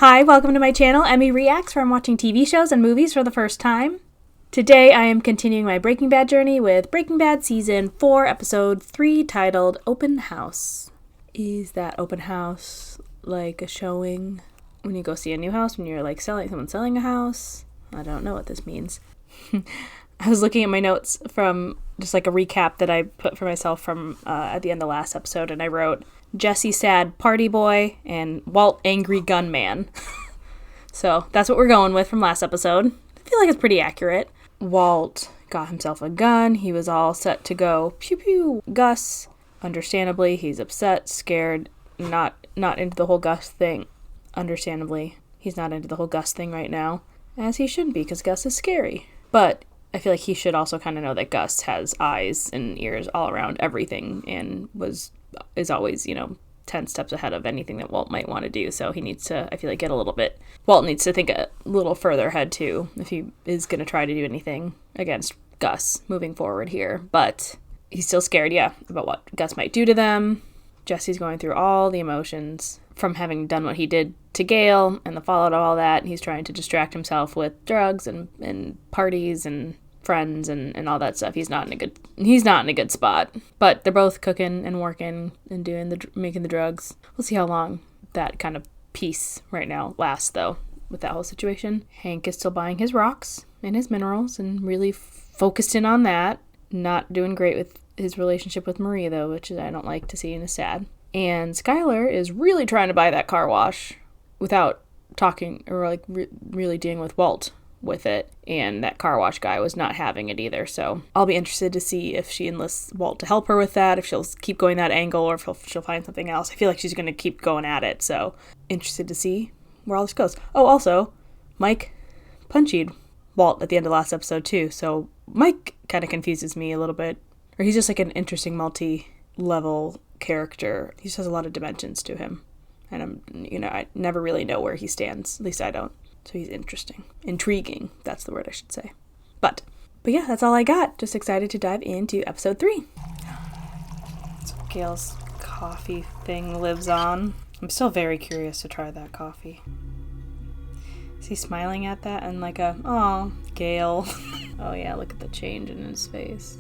Hi, welcome to my channel, Emmy Reacts, where I'm watching TV shows and movies for the first time. Today I am continuing my Breaking Bad journey with Breaking Bad Season 4, Episode 3, titled Open House. Is that open house like a showing when you go see a new house, when you're like someone selling a house? I don't know what this means. I was looking at my notes from just like a recap that I put for myself from at the end of the last episode, and I wrote Jesse sad party boy and Walt angry gunman. So that's what we're going with from last episode. I feel like it's pretty accurate. Walt got himself a gun. He was all set to go pew pew. Gus, understandably, he's upset, scared, not into the whole Gus thing. Understandably, he's not into the whole Gus thing right now, as he shouldn't be, because Gus is scary. But I feel like he should also kind of know that Gus has eyes and ears all around everything and is always, 10 steps ahead of anything that Walt might want to do. So he needs to, I feel like, Walt needs to think a little further ahead too, if he is going to try to do anything against Gus moving forward here. But he's still scared, about what Gus might do to them. Jesse's going through all the emotions from having done what he did to Gale and the fallout of all that. He's trying to distract himself with drugs and parties and friends and all that stuff. He's not in a good spot. But they're both cooking and working and making the drugs. We'll see how long that kind of peace right now lasts, though, with that whole situation. Hank is still buying his rocks and his minerals and really focused in on that. Not doing great with his relationship with Marie, though, which I don't like to see and is sad. And Skylar is really trying to buy that car wash without talking or really dealing with Walt with it, and that car wash guy was not having it either. So I'll be interested to see if she enlists Walt to help her with that, if she'll keep going that angle, or if she'll find something else. I feel like she's going to keep going at it, so interested to see where all this goes. Oh, also, Mike punchied Walt at the end of last episode too, so Mike kind of confuses me a little bit, or he's just like an interesting multi-level character. He just has a lot of dimensions to him, and I never really know where he stands, at least I don't. So he's intriguing, that's the word I should say. But yeah, that's all I got. Just excited to dive into episode 3. So Gale's coffee thing lives on. I'm still very curious to try that coffee. Is he smiling at that and like oh, Gale. Oh yeah, look at the change in his face.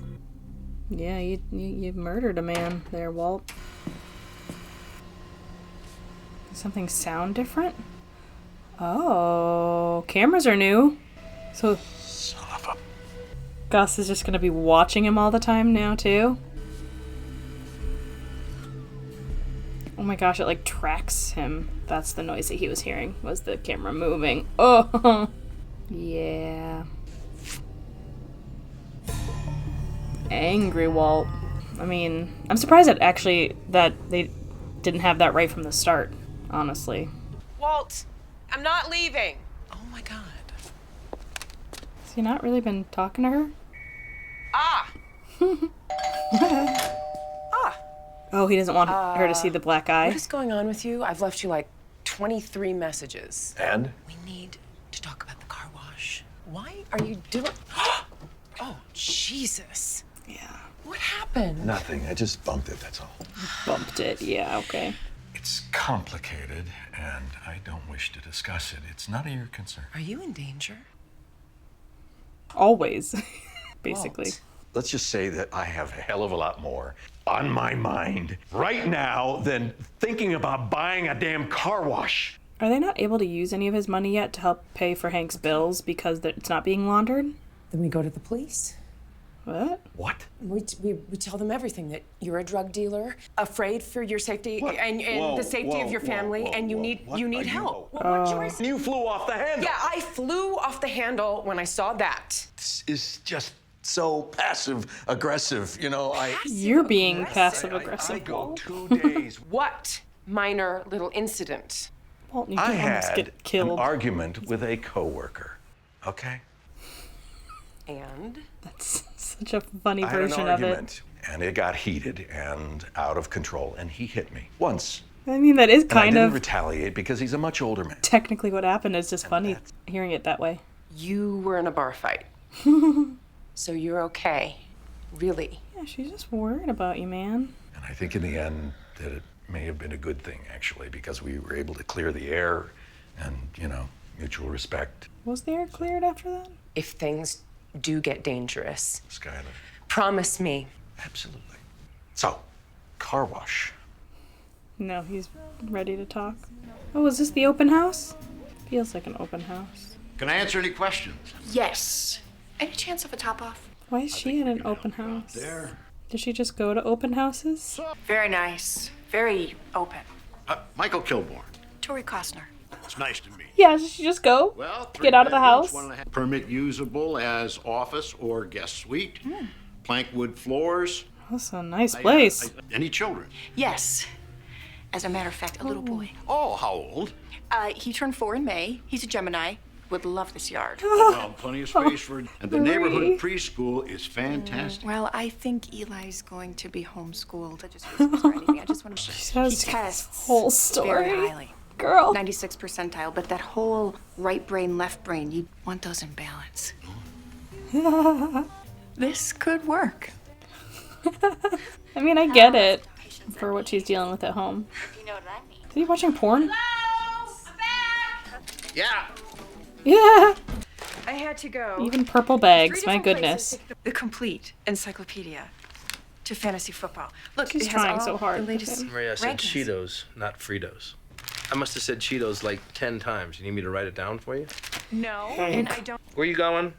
Yeah, you murdered a man there, Walt. Does something sound different? Oh, cameras are new. So son of a... Gus is just going to be watching him all the time now, too? Oh my gosh, it tracks him. That's the noise that he was hearing, was the camera moving. Oh, yeah. Angry Walt. I mean, I'm surprised that they didn't have that right from the start, honestly. Walt, I'm not leaving. Oh my God. Has he not really been talking to her? Ah! Oh, he doesn't want her to see the black eye? What is going on with you? I've left you 23 messages. And? We need to talk about the car wash. Why are you doing... Oh, Jesus. Yeah. What happened? Nothing. I just bumped it, that's all. Bumped it, yeah, okay. It's complicated, and I don't wish to discuss it. It's none of your concern. Are you in danger? Always, basically. Walt. Let's just say that I have a hell of a lot more on my mind right now than thinking about buying a damn car wash. Are they not able to use any of his money yet to help pay for Hank's bills because it's not being laundered? Then we go to the police. What? What? We tell them everything, that you're a drug dealer, afraid for your safety What? and Whoa, the safety of your family, whoa, and you whoa. need What you are need you- help. What choice? You flew off the handle. Yeah, I flew off the handle when I saw that. This is just so passive aggressive. You're being passive I aggressive. go 2 days. What minor little incident? Walt, you I can almost had get an killed. argument with a coworker. Okay? And? That's such a funny I had an version of it. argument, and it got heated and out of control, and he hit me once. I mean, that is And I kind didn't of retaliate because he's a much older man. technically what happened. It's just funny that's- hearing it that way. You were in a bar fight. So you're okay. Really. Yeah, she's just worried about you, man. And I think in the end that it may have been a good thing, actually, because we were able to clear the air and, mutual respect. Was the air cleared after that? If things do get dangerous, Skylar. promise me. Absolutely. So, car wash. No, he's ready to talk. Oh, is this the open house? Feels like an open house. Can I answer any questions? Yes. Any chance of a top off? Why is she in an open house? There. Does she just go to open houses? Very nice. Very open. Michael Kilborn. Tori Costner. It's nice to meet you. Yeah, does she just go? Well, Get out of the house? 1.5 permit usable as office or guest suite. Plank wood floors. That's a nice place. Any children? Yes. As a matter of fact, a little boy. Oh, how old? He turned 4 in May. He's a Gemini. Would love this yard. Well, plenty of space for. And the Marie. neighborhood preschool is fantastic. Well, I think Eli's going to be homeschooled. I just or anything. I just want to. She has He tests whole story. very highly. Girl. 96 percentile, but that whole right brain, left brain, you want those in balance. This could work. I mean, I get it for what she's dealing with at home. You know what I mean? Is he watching porn? Yeah. Yeah. I had to go. Even purple bags, my goodness. The complete encyclopedia to fantasy football. Look, She's it has trying all so hard the with latest him. Maria, I said rankings. Cheetos, not Fritos. I must have said Cheetos like 10 times. You need me to write it down for you? No, and I don't. Where you going?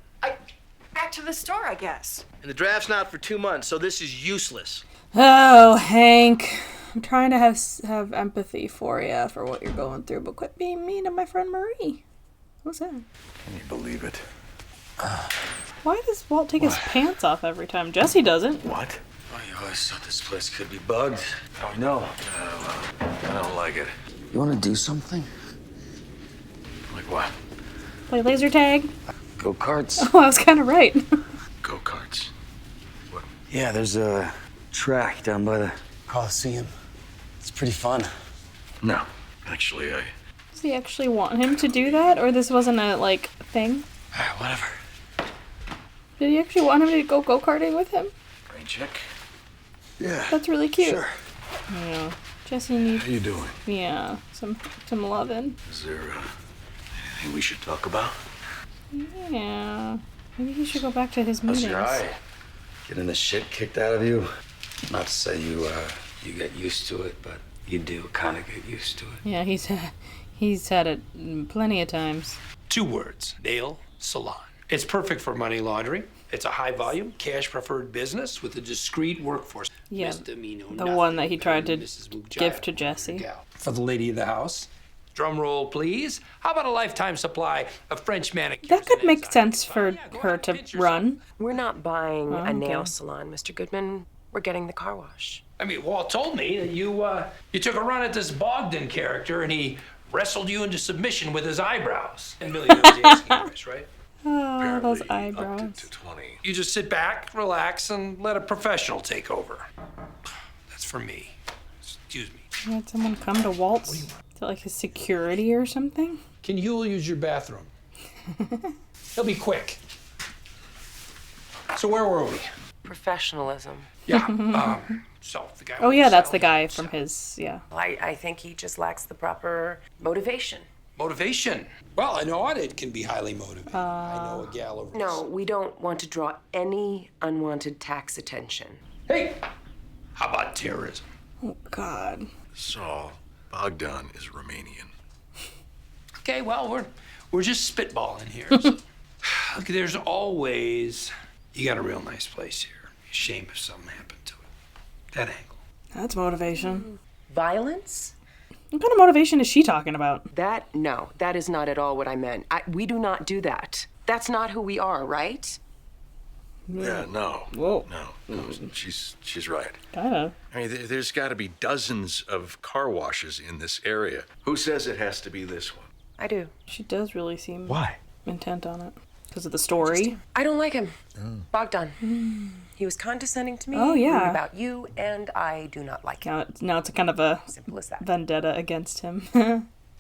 Back to the store, I guess. And the draft's not for 2 months, so this is useless. Oh, Hank. I'm trying to have empathy for you for what you're going through, but quit being mean to my friend Marie. What's that? Can you believe it? Why does Walt take his pants off every time? Jesse doesn't. What? I always thought this place could be bugged. Oh, no. I don't like it. You want to do something? Like what? Play laser tag. Go karts. Oh, I was kind of right. Go-karts. What? Yeah, there's a track down by the Coliseum. It's pretty fun. No. Actually, Does he actually want him to do that, or this wasn't a thing? Whatever. Did he actually want him to go go-karting with him? rain check. Yeah. That's really cute. Sure. Yeah. Jesse needs, How you doing? yeah, some loving. Is there anything we should talk about? Yeah. Maybe he should go back to his How's meetings. your eye? Getting the shit kicked out of you? Not to say you get used to it, but you do kind of get used to it. Yeah, he's had it plenty of times. 2 words, nail salon. It's perfect for money laundering. It's a high volume, cash preferred business with a discreet workforce. Yeah, Misdemeanor, the nothing. one that he tried to Mrs. Mujaya, give to Jesse. gal. For the lady of the house. Drum roll, please. How about a lifetime supply of French manicures? That could and make enzymes? sense Oh, for yeah, go her ahead, to pinch yourself. run. We're not buying a nail okay. salon, Mr. Goodman. We're getting the car wash. I mean, Walt told me that you took a run at this Bogdan character and he wrestled you into submission with his eyebrows. And Millie knows the asking price, right? Oh, those Apparently eyebrows. Upped it to 20. You just sit back, relax, and let a professional take over. That's for me. Excuse me. You had someone come to Walt's to his security or something? Can Yule use your bathroom? He'll be quick. So where were we? Professionalism. Yeah. So the guy. Oh yeah, that's the guy from his, yeah. I think he just lacks the proper motivation. Motivation. Well, an audit can be highly motivating. I know a gal over. No, we don't want to draw any unwanted tax attention. Hey, how about terrorism? Oh God. So, Bogdan is Romanian. Okay, well we're just spitballing here. So, look, there's always you got a real nice place here. Shame if something happened to it. That angle. That's motivation. Violence? What kind of motivation is she talking about? No, that is not at all what I meant. We do not do that. That's not who we are, right? Yeah, no. Whoa. No, she's right. Kinda. I mean, there's got to be dozens of car washes in this area. Who says it has to be this one? I do. She does really seem Why? intent on it. Because of the story. I don't like him. Bogdan. He was condescending to me. Oh, yeah. rude about you, and I do not like him. Now it's kind of a Simple as that. vendetta against him.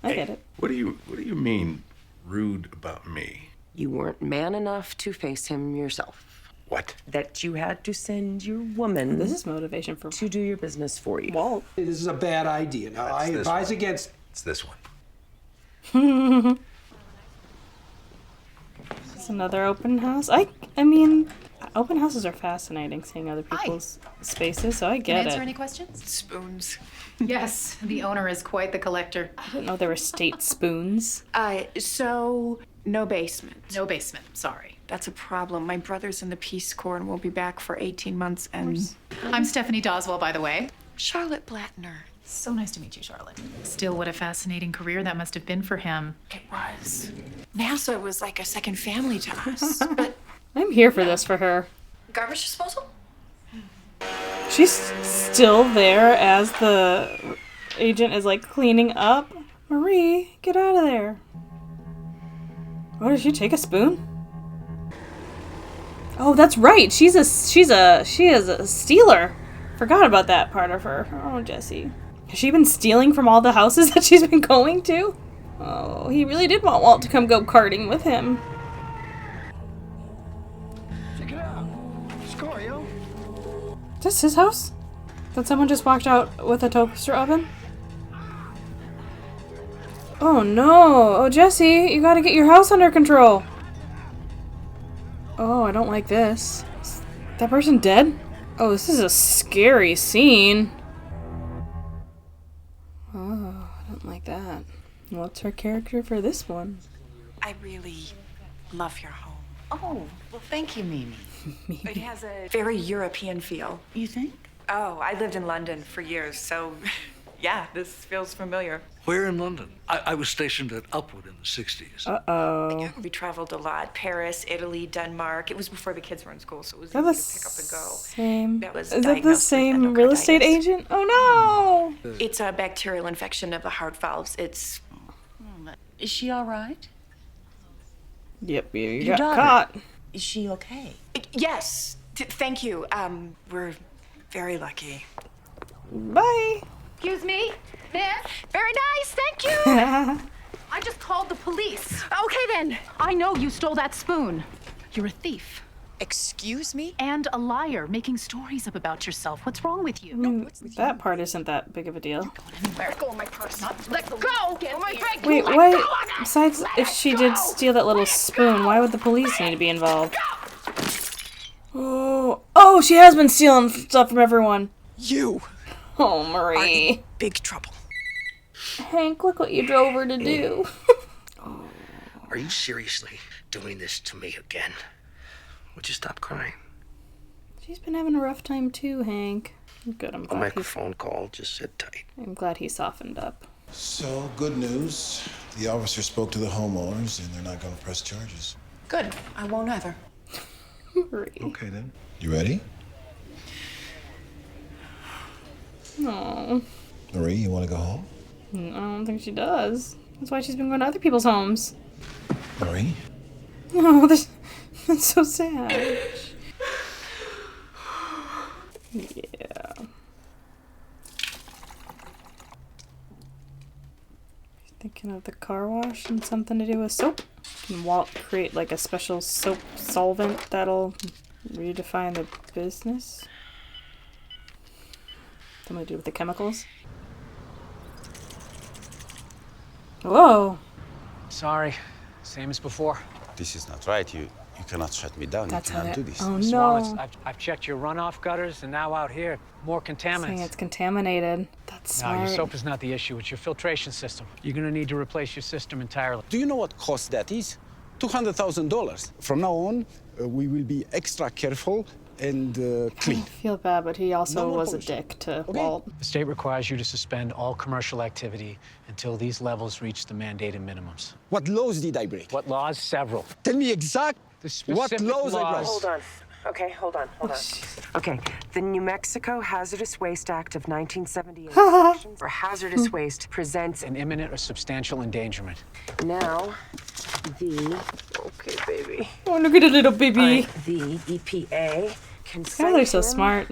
I get it. What do you mean, rude about me? You weren't man enough to face him yourself. What? That you had to send your woman This is motivation for to do your business for you. Walt. This is a bad idea. Now I this advise one. against. It's this one. It's another open house. I mean, open houses are fascinating, seeing other people's spaces, so I Can get answer it. any questions? Spoons. Yes, the owner is quite the collector. I didn't know there were state spoons. So no basement. No basement, sorry. That's a problem. My brother's in the Peace Corps and won't be back for 18 months and... I'm Stephanie Doswell, by the way. Charlotte Blattner. So nice to meet you, Charlotte. Still, what a fascinating career that must have been for him. It was. NASA was like a second family to us. But I'm here for this for her. garbage disposal? She's still there as the agent is like cleaning up. Marie, get out of there. Oh, did she take a spoon? Oh, that's right. She is a stealer. Forgot about that part of her. Oh, Jessie. Has she been stealing from all the houses that she's been going to? Oh, he really did want Walt to come go karting with him. Check it out. Scorio. Is this his house? Did someone just walked out with a toaster oven? Oh no! Oh, Jessie, you gotta get your house under control. Oh, I don't like this. Is that person dead? Oh, this is a scary scene. Oh, I don't like that. What's her character for this one? I really love your home. Oh, well, thank you, Mimi. It has a very European feel. You think? Oh, I lived in London for years, so yeah, this feels familiar. Where in London? I was stationed at Upwood in the 60s. Uh-oh. We traveled a lot. Paris, Italy, Denmark. It was before the kids were in school, so it was Is that the easy to pick up and go. same? That was Is that the diagnosed with same real estate endocarditis. agent? Oh no! It's a bacterial infection of the heart valves. It's Is she all right? Yep, you Your got daughter. caught. Is she okay? yes. Thank you. We're very lucky. Bye. Excuse me, miss? Very nice, thank you. I just called the police. Okay then. I know you stole that spoon. You're a thief. Excuse me? And a liar, making stories up about yourself. What's wrong with you? That part isn't that big of a deal. Let go of my purse. Let go. Oh my break. Wait, what? Besides, if she did steal that little spoon, why would the police need to be involved? Oh, she has been stealing stuff from everyone. You Oh, Marie. big trouble. Hank, look what you drove her to do. Are you seriously doing this to me again? Would you stop crying? She's been having a rough time too, Hank. Good, I'll make a phone call. Just sit tight. I'm glad he softened up. So, good news. The officer spoke to the homeowners, and they're not going to press charges. Good. I won't either. Marie. Okay, then. You ready? Oh, Marie, you want to go home? I don't think she does. That's why she's been going to other people's homes. Marie? Oh, that's so sad. Yeah. Thinking of the car wash and something to do with soap? Can Walt create like a special soap solvent that'll redefine the business? Something to do with the chemicals? Whoa! Sorry, same as before. This is not right. You cannot shut me down. That's you how cannot that- do this. oh, Mr. no. Wallace, I've checked your runoff gutters, and now out here, more Saying contaminants. it's contaminated. That's No, smart. your soap is not the issue. It's your filtration system. You're gonna need to replace your system entirely. Do you know what cost that is? $200,000. From now on, we will be extra careful and clean. I feel bad, but he also No more was a pollution. dick to Walt. The state requires you to suspend all commercial activity until these levels reach the mandated minimums. What laws did I break? What laws? Several. Tell me exact The what specific laws I broke. Hold on. Okay, hold on. Okay, the New Mexico Hazardous Waste Act of 1978 sections for hazardous waste presents An imminent or substantial endangerment. now the okay, baby. Oh, look at a little baby. All right, the EPA can Skylar's so sanction smart.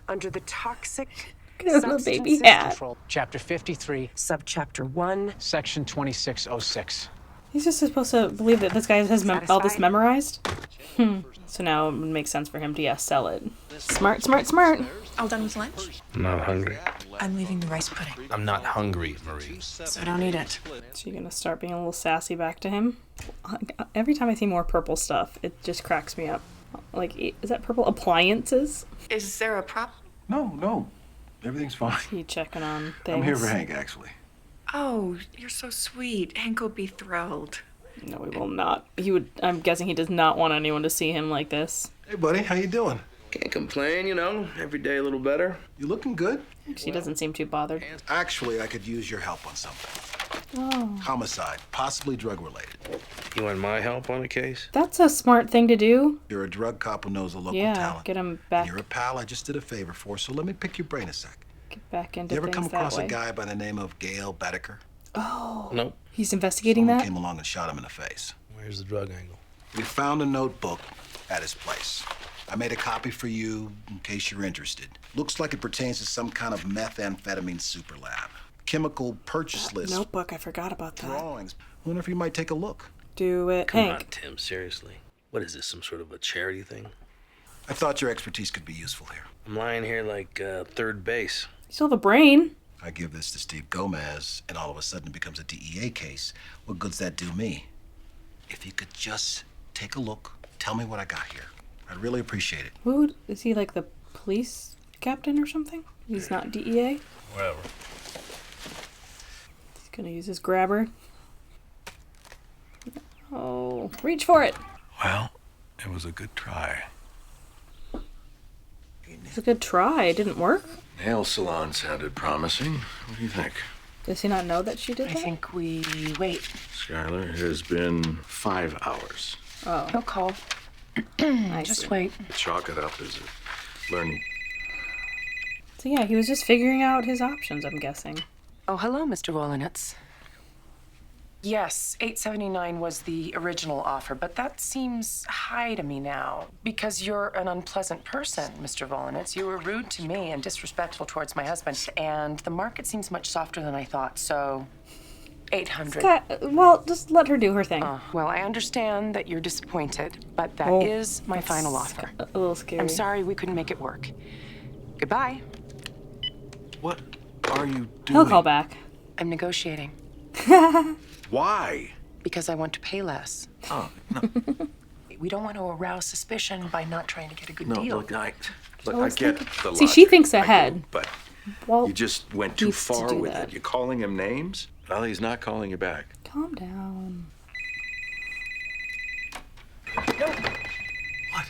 under the toxic Look at her little baby substances hat. Control. Chapter 53, subchapter 1. Section 2606. He's just supposed to believe that this guy has all this memorized? So now it would make sense for him to, sell it. Smart, smart, smart. All done with lunch? I'm not hungry. I'm leaving the rice pudding. I'm not hungry, Marie. So don't eat it. Is she gonna start being a little sassy back to him? Every time I see more purple stuff, it just cracks me up. Like, is that purple appliances? Is there a problem? No. Everything's fine. He checking on things. I'm here for Hank, actually. Oh, you're so sweet. Hank will be thrilled. No, he will not. He would. I'm guessing he does not want anyone to see him like this. Hey, buddy, how you doing? Can't complain, you know. Every day a little better. You looking good? She doesn't seem too bothered. Actually, I could use your help on something. Oh. Homicide, possibly drug-related. You want my help on the case? That's a smart thing to do. You're a drug cop who knows a local Yeah, talent. get him back. And you're a pal I just did a favor for, so let me pick your brain a sec. Get back into You ever things come across that a way. guy by the name of Gail Bedecker? Oh. Nope. He's investigating Someone that? came along and shot him in the face. Where's the drug angle? We found a notebook at his place. I made a copy for you in case you're interested. Looks like it pertains to some kind of methamphetamine super lab. Chemical purchase list. Notebook, I forgot about that. Drawings. Wonder if you might take a look. Do it, Come Hank. on, Tim, seriously. What is this, some sort of a charity thing? I thought your expertise could be useful here. I'm lying here like third base. You still have a brain. I give this to Steve Gomez, and all of a sudden it becomes a DEA case. What good's that do me? If you could just take a look, tell me what I got here. I'd really appreciate it. Who is he, like the police captain or something? He's not DEA? Whatever. He's gonna use his grabber. Oh, reach for it. Well, it was a good try. It's a good try. It didn't work. Nail salon sounded promising. What do you think? Does he not know that she did I that? think we wait. Skylar, it has been 5 hours. Oh. He'll call. Just wait. Chalk it up as a learning. So yeah, he was just figuring out his options, I'm guessing. Oh, hello, Mr. Wolinitz. Yes, $8.79 was the original offer, but that seems high to me now. Because you're an unpleasant person, Mr. Volinitz. You were rude to me and disrespectful towards my husband. And the market seems much softer than I thought, so $800. Well, just let her do her thing. Well, I understand that you're disappointed, but that is my final offer. A little scary. I'm sorry we couldn't make it work. Goodbye. What are you doing? He'll call back. I'm negotiating. Why? Because I want to pay less. Oh, no. We don't want to arouse suspicion by not trying to get a good No, deal. look, I always get thinking- the See, logic. she thinks I do, ahead. but Well, you just went too needs to far do with that. it. You're calling him names? Well, he's not calling you back. Calm down. What?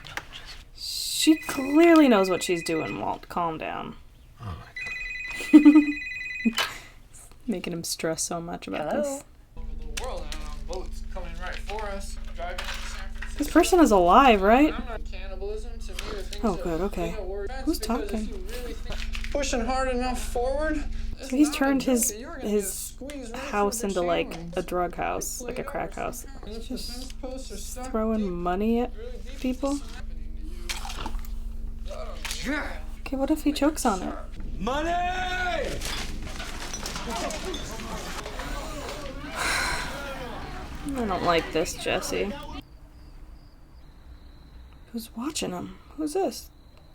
She clearly knows what she's doing, Walt. Calm down. Oh my God. Making him stress so much about this. Boats coming right for us, driving into San Francisco. This person is alive, right? I'm not cannibalism to me. The things Oh, that good, okay. we don't worry about Who's because if talking? you really think pushing hard enough forward. So he's turned his house into like a drug house, like a crack house. Just throwing money at people. Okay, what if he chokes on it? Money! I don't like this, Jesse. Who's watching him? Who's this?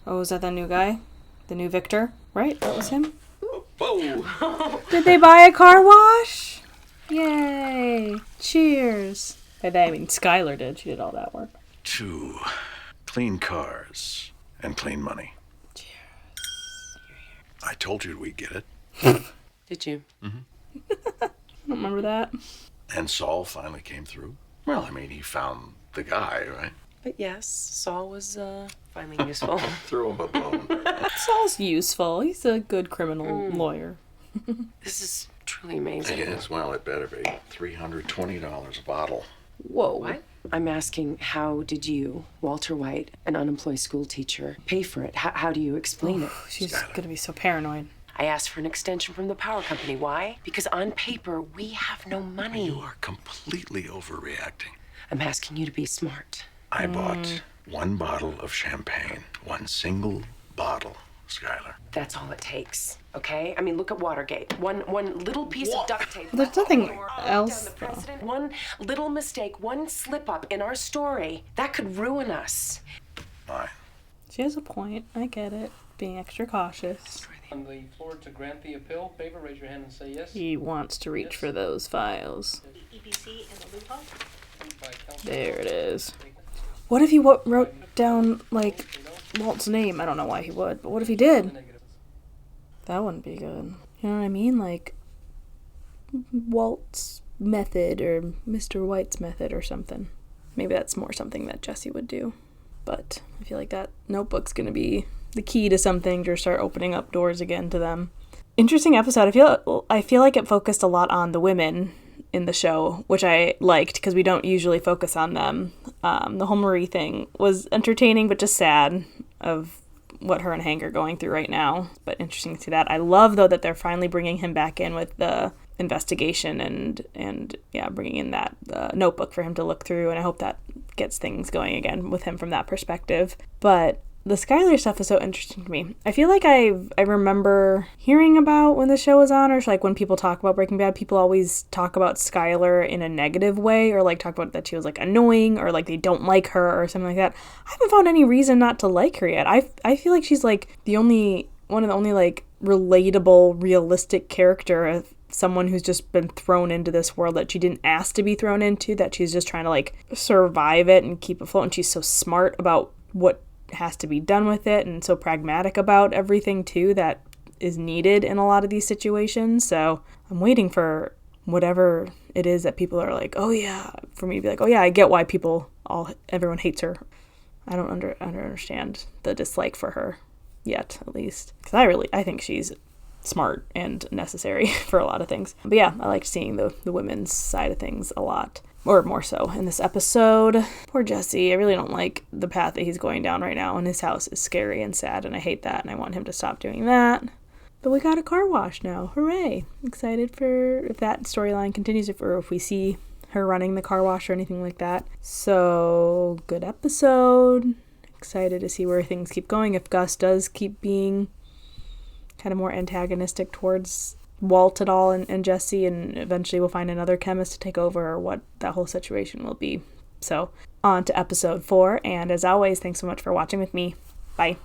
Oh, is that the new guy? The new Victor? Right? That was him? Whoa! Did they buy a car wash? Yay! Cheers! By that I mean Skylar did. She did all that work. 2 clean cars and clean money. Cheers. I told you we'd get it. Did you? Mm-hmm. I don't remember that. And Saul finally came through. Well, I mean, he found the guy, right? But yes, Saul was finally useful. Threw him a bone. Saul's useful. He's a good criminal lawyer. This is truly amazing. Yes, well, it better be. $320 a bottle. Whoa. What? I'm asking, how did you, Walter White, an unemployed school teacher, pay for it? How do you explain it? She's gonna be so paranoid. I asked for an extension from the power company. Why? Because on paper, we have no money. You are completely overreacting. I'm asking you to be smart. I bought 1 bottle of champagne. 1 single bottle, Skylar. That's all it takes, okay? I mean, look at Watergate. One little piece of duct tape. Well, there's nothing Or else, down the president. One little mistake, one slip up in our story, that could ruin us. Fine. She has a point. I get it. Being extra cautious. Destroy On the floor to grant the appeal, favor, raise your hand and say yes. He wants to reach for those files. EBC and the loophole? There it is. What if he wrote down, like, Walt's name? I don't know why he would, but what if he did? That wouldn't be good. You know what I mean? Like, Walt's method or Mr. White's method or something. Maybe that's more something that Jesse would do. But I feel like that notebook's going to be the key to some things or start opening up doors again to them. Interesting episode. I feel like it focused a lot on the women in the show, which I liked because we don't usually focus on them. The whole Marie thing was entertaining but just sad of what her and Hank are going through right now. But interesting to see that. I love, though, that they're finally bringing him back in with the investigation and bringing in that notebook for him to look through. And I hope that gets things going again with him from that perspective. But the Skyler stuff is so interesting to me. I feel like I remember hearing about when the show was on, or like when people talk about Breaking Bad, people always talk about Skyler in a negative way, or like talk about that she was like annoying, or like they don't like her or something like that. I haven't found any reason not to like her yet. I feel like she's like one of the only like relatable, realistic character of someone who's just been thrown into this world that she didn't ask to be thrown into, that she's just trying to like survive it and keep afloat. And she's so smart about what has to be done with it and so pragmatic about everything too that is needed in a lot of these situations. So I'm waiting for whatever it is that people are like, oh yeah, for me to be like, oh yeah, I get why everyone hates her. I don't understand the dislike for her yet, at least, because I think she's smart and necessary for a lot of things. But yeah, I like seeing the women's side of things a lot. Or more so in this episode. Poor Jesse. I really don't like the path that he's going down right now, and his house is scary and sad, and I hate that, and I want him to stop doing that. But we got a car wash now. Hooray. Excited for if that storyline continues, or if we see her running the car wash or anything like that. So, good episode. Excited to see where things keep going. If Gus does keep being kind of more antagonistic towards Walt at all and Jesse, and eventually we'll find another chemist to take over, or what that whole situation will be. So on to episode 4, and as always, thanks so much for watching with me. Bye.